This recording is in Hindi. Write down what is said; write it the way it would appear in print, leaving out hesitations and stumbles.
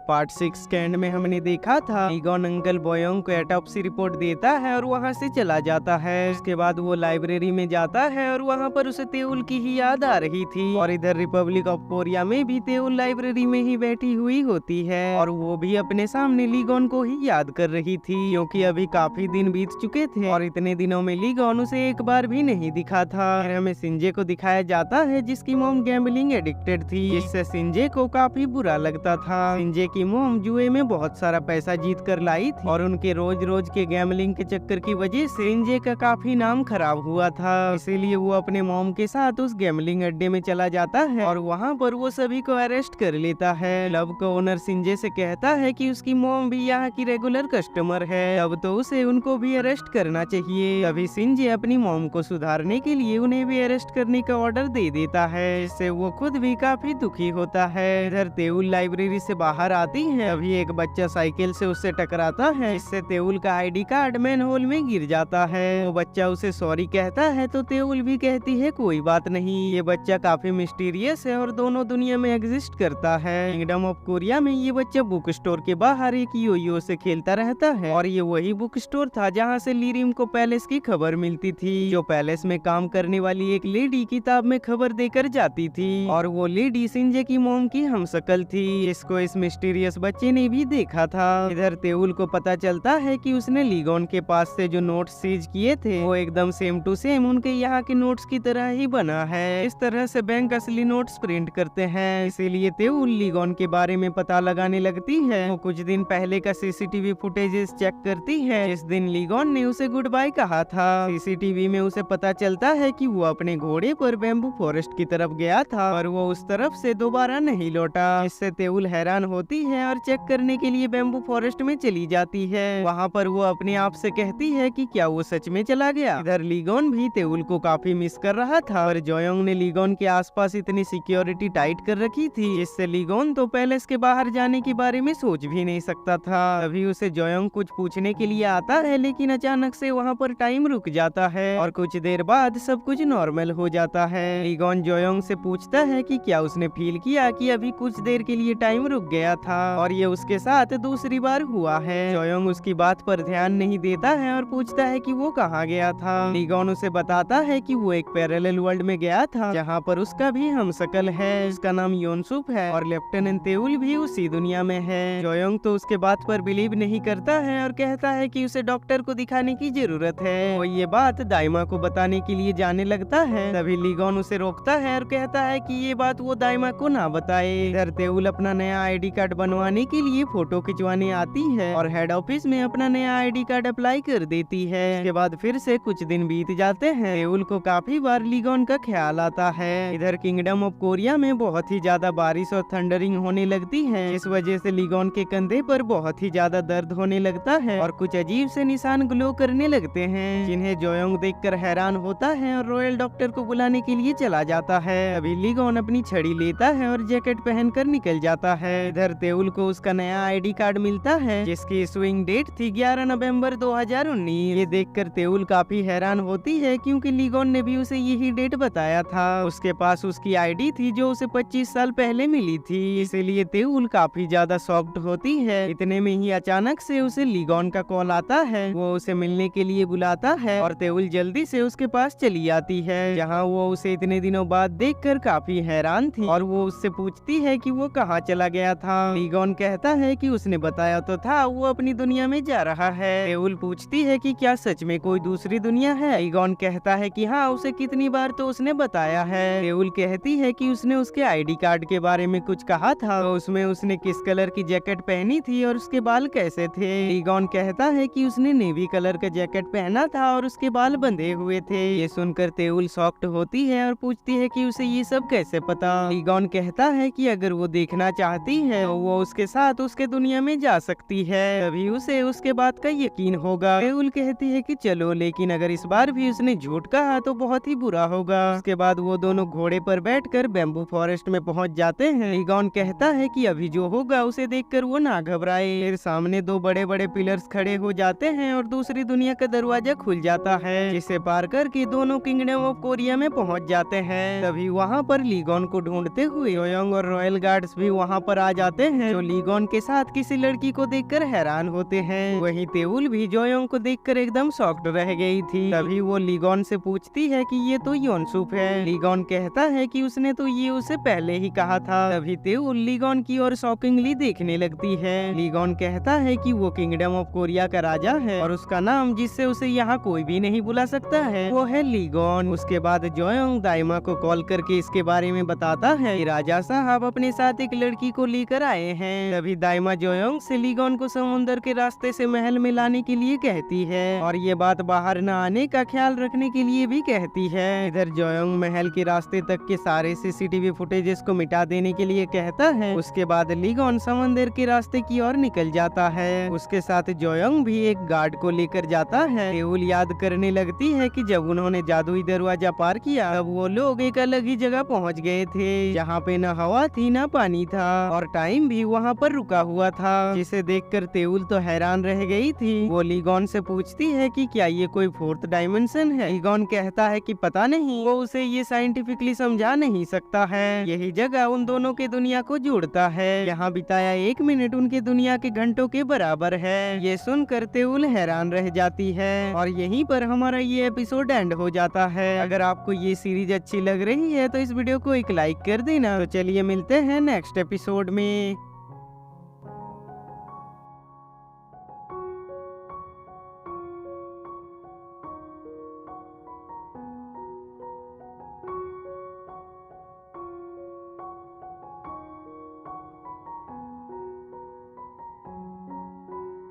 पार्ट 6 के एंड में हमने देखा था लीगॉन अंकल बोयोंग को ऑटोप्सी रिपोर्ट देता है और वहाँ से चला जाता है। उसके बाद वो लाइब्रेरी में जाता है और वहाँ पर उसे तेउल की ही याद आ रही थी और इधर रिपब्लिक ऑफ कोरिया में भी तेउल लाइब्रेरी में ही बैठी हुई होती है और वो भी अपने सामने लीगॉन को ही याद कर रही थी क्योंकि अभी काफी दिन बीत चुके थे और इतने दिनों में लीगॉन उसे एक बार भी नहीं दिखा था। फिर हमें सिंजे को दिखाया जाता है जिसकी मोम गैम्बलिंग एडिक्टेड थी, जिससे सिंजे को काफी बुरा लगता था। सिंजे की मोम जुए में बहुत सारा पैसा जीत कर लाई थी और उनके रोज रोज के गैम्बलिंग के चक्कर की वजह से सिंजे का काफी नाम खराब हुआ था, इसीलिए वो अपने मोम के साथ उस गैम्बलिंग अड्डे में चला जाता है और वहाँ पर वो सभी को अरेस्ट कर लेता है। क्लब का ओनर सिंजे से कहता है कि उसकी मोम भी यहाँ की रेगुलर कस्टमर है, अब तो उसे उनको भी अरेस्ट करना चाहिए। अभी सिंजे अपनी मोम को सुधारने के लिए उन्हें भी अरेस्ट करने का ऑर्डर दे देता है, इससे वो खुद भी काफी दुखी होता है। इधर तेउल लाइब्रेरी से बाहर आती है, अभी एक बच्चा साइकिल से उससे टकराता है, इससे तेउल का आईडी कार्ड मैन होल में गिर जाता है। वो बच्चा उसे सॉरी कहता है तो तेउल भी कहती है कोई बात नहीं। ये बच्चा काफी मिस्टीरियस है और दोनों दुनिया में एग्जिस्ट करता है। किंगडम ऑफ कोरिया में ये बच्चा बुक स्टोर के बाहर एक यो-यो से खेलता रहता है और ये वही बुक स्टोर था जहाँ से लीरिम को पैलेस की खबर मिलती थी, जो पैलेस में काम करने वाली एक लेडी किताब में खबर देकर जाती थी और वो लेडी सिंजे की मोम की हमशक्ल थी। इसको इस मिस्टीरियस बच्चे ने भी देखा था। इधर तेउल को पता चलता है कि उसने लीगॉन के पास से जो नोट्स सीज किए थे वो एकदम सेम टू सेम उनके यहाँ के नोट्स की तरह ही बना है। इस तरह से बैंक असली नोट्स प्रिंट करते हैं, इसीलिए तेउल लीगॉन के बारे में पता लगाने लगती है। वो कुछ दिन पहले का सीसीटीवी फुटेजेस चेक करती है, इस दिन लीगॉन ने उसे गुड बाय कहा था। सीसीटीवी में उसे पता चलता है कि वो अपने घोड़े पर बैम्बू फॉरेस्ट की तरफ गया था और वो उस तरफ से दोबारा नहीं लौटा। इससे तेउल हैरान होती है और चेक करने के लिए बैम्बू फॉरेस्ट में चली जाती है। वहाँ पर वो अपने आप से कहती है कि क्या वो सच में चला गया। इधर लीगॉन भी तेउल को काफी मिस कर रहा था और जोयोंग ने लीगॉन के आसपास इतनी सिक्योरिटी टाइट कर रखी थी, इससे लीगॉन तो पैलेस के बाहर जाने के बारे में सोच भी नहीं सकता था। अभी उसे जोयोंग कुछ पूछने के लिए आता है, लेकिन अचानक से वहाँ पर टाइम रुक जाता है और कुछ देर बाद सब कुछ नॉर्मल हो जाता है। लीगॉन जोयोंग से पूछता है कि क्या उसने फील किया कि अभी कुछ देर के लिए टाइम रुक गया था और ये उसके साथ दूसरी बार हुआ है। जोयोंग उसकी बात पर ध्यान नहीं देता है और पूछता है कि वो कहाँ गया था। लीगॉन उसे बताता है कि वो एक पैरेलल वर्ल्ड में गया था जहाँ पर उसका भी हमशक्ल है, उसका नाम योनसुप है और लेफ्टिनेंट तेउल भी उसी दुनिया में है। जोयोंग तो उसके बात पर बिलीव नहीं करता है और कहता है कि उसे डॉक्टर को दिखाने की जरूरत है। वो ये बात दाइमा को बताने के लिए जाने लगता है, तभी लीगॉन उसे रोकता है और कहता है कि ये बात वो दाइमा को ना बताए। इधर तेउल अपना नया आईडी कार्ड बनवाने के लिए फोटो खिंचवाने आती है और हेड ऑफिस में अपना नया आईडी कार्ड अप्लाई कर देती है। इसके बाद फिर से कुछ दिन बीत जाते हैं। तेउल को काफी बार लीगॉन का ख्याल आता है। इधर किंगडम ऑफ कोरिया में बहुत ही ज्यादा बारिश और थंडरिंग होने लगती है, इस वजह से लीगॉन के कंधे पर बहुत ही ज्यादा दर्द होने लगता है और कुछ अजीब से निशान ग्लो करने लगते हैं, जिन्हें जोयोंग देखकर हैरान होता है और रॉयल डॉक्टर को बुलाने के लिए चला जाता है। अभी लीगॉन अपनी छड़ी लेता है और जैकेट पहनकर निकल जाता है। इधर तेउल को उसका नया आईडी कार्ड मिलता है जिसकी इशूइंग डेट थी 11 नवंबर 2019। ये देखकर तेउल काफी हैरान होती है क्योंकि लीगॉन ने भी उसे यही डेट बताया था। उसके पास उसकी आईडी थी जो उसे 25 साल पहले मिली थी, इसीलिए तेउल काफी ज्यादा शॉक्ड होती है। इतने में ही अचानक से उसे लीगॉन का कॉल आता है, वो उसे मिलने के लिए बुलाता है और तेउल जल्दी से उसके पास चली आती है, जहाँ वो उसे इतने दिनों बाद देखकर काफी हैरान थी और वो उससे पूछती है कि वो कहाँ चला गया था। लीगॉन कहता है कि उसने बताया तो था वो अपनी दुनिया में जा रहा है। तेउल पूछती है कि क्या सच में कोई दूसरी दुनिया है। लीगॉन कहता है कि हाँ, उसे कितनी बार तो उसने बताया है। तेउल कहती है कि उसने उसके आईडी कार्ड के बारे में कुछ कहा था, तो उसमें उसने किस कलर की जैकेट पहनी थी और उसके बाल कैसे थे। लीगॉन कहता है कि उसने नेवी कलर का जैकेट पहना था और उसके बाल बंधे हुए थे। ये सुनकर तेउल शॉक्ड होती है और पूछती है कि उसे ये सब कैसे पता। लीगॉन कहता है कि अगर वो देखना चाहती है तो वो उसके साथ उसके दुनिया में जा सकती है, तभी उसे उसके बात का यकीन होगा। तेउल कहती है कि चलो, लेकिन अगर इस बार भी उसने झूठ कहा तो बहुत ही बुरा होगा। उसके बाद वो दोनों घोड़े पर बैठकर बैम्बू फॉरेस्ट में पहुंच जाते हैं। लीगॉन कहता है कि अभी जो होगा उसे देखकर वो ना घबराए। फिर सामने दो बड़े बड़े पिलर्स खड़े हो जाते हैं और दूसरी दुनिया का दरवाजा खुल जाता है, जिसे पार करके दोनों किंगडम ऑफ कोरिया में पहुंच जाते हैं। तभी वहां पर लीगॉन को ढूंढते हुए जोयोंग और रॉयल गार्ड्स भी वहां पर आ जाते हैं जो लीगॉन के साथ किसी लड़की को देखकर हैरान होते हैं। वहीं तेउल भी जोयोंग को देखकर एकदम शॉक्ड रह गई थी। तभी वो लीगॉन से पूछती है कि ये तो योनसुप है। लीगॉन कहता है कि उसने तो ये उसे पहले ही कहा था। तभी तेउल लीगॉन की ओर शॉकिंगली देखने लगती है। लीगॉन कहता है कि वो किंगडम ऑफ कोरिया का राजा है और उसका नाम जिससे उसे यहाँ कोई भी नहीं बुला सकता है वो है लीगॉन। उसके बाद जोयोंग दाइमा को कॉल करके इसके बारे में बताता है कि राजा साहब अपने साथ एक लड़की को लेकर आए हैं। तभी दाइमा जोयोंग से लीगॉन को समुद्र के रास्ते से महल में लाने के लिए कहती है और ये बात बाहर न आने का ख्याल रखने के लिए भी कहती है। इधर जोयोंग महल के रास्ते तक के सारे सीसीटीवी फुटेजेस को मिटा देने के लिए कहता है। उसके बाद लीगॉन समंदर के रास्ते की ओर निकल जाता है। उसके साथ जोयोंग भी एक गार्ड को लेकर जाता है। तेउल याद करने लगती है कि जब उन्होंने जादुई दरवाजा पार किया तब वो लोग एक अलग ही जगह पहुंच गए थे जहाँ पे न हवा थी न पानी था और टाइम भी वहाँ पर रुका हुआ था, जिसे देखकर तेउल तो हैरान रह गई थी। वो लीगॉन से पूछती है कि क्या ये कोई फोर्थ डायमेंशन है। लीगॉन कहता है कि पता नहीं, वो उसे ये साइंटिफिकली समझा नहीं सकता है। यही जगह उन दोनों के दुनिया को जोड़ता है। यहाँ बिताया 1 मिनट उनके दुनिया के घंटों के बराबर है। ये सुनकर तेउल हैरान रह जाती है और यहीं पर हमारा ये एपिसोड एंड हो जाता है। अगर आपको ये सीरीज अच्छी लग रही है तो इस वीडियो को एक लाइक कर देना। तो चलिए मिलते हैं नेक्स्ट एपिसोड में।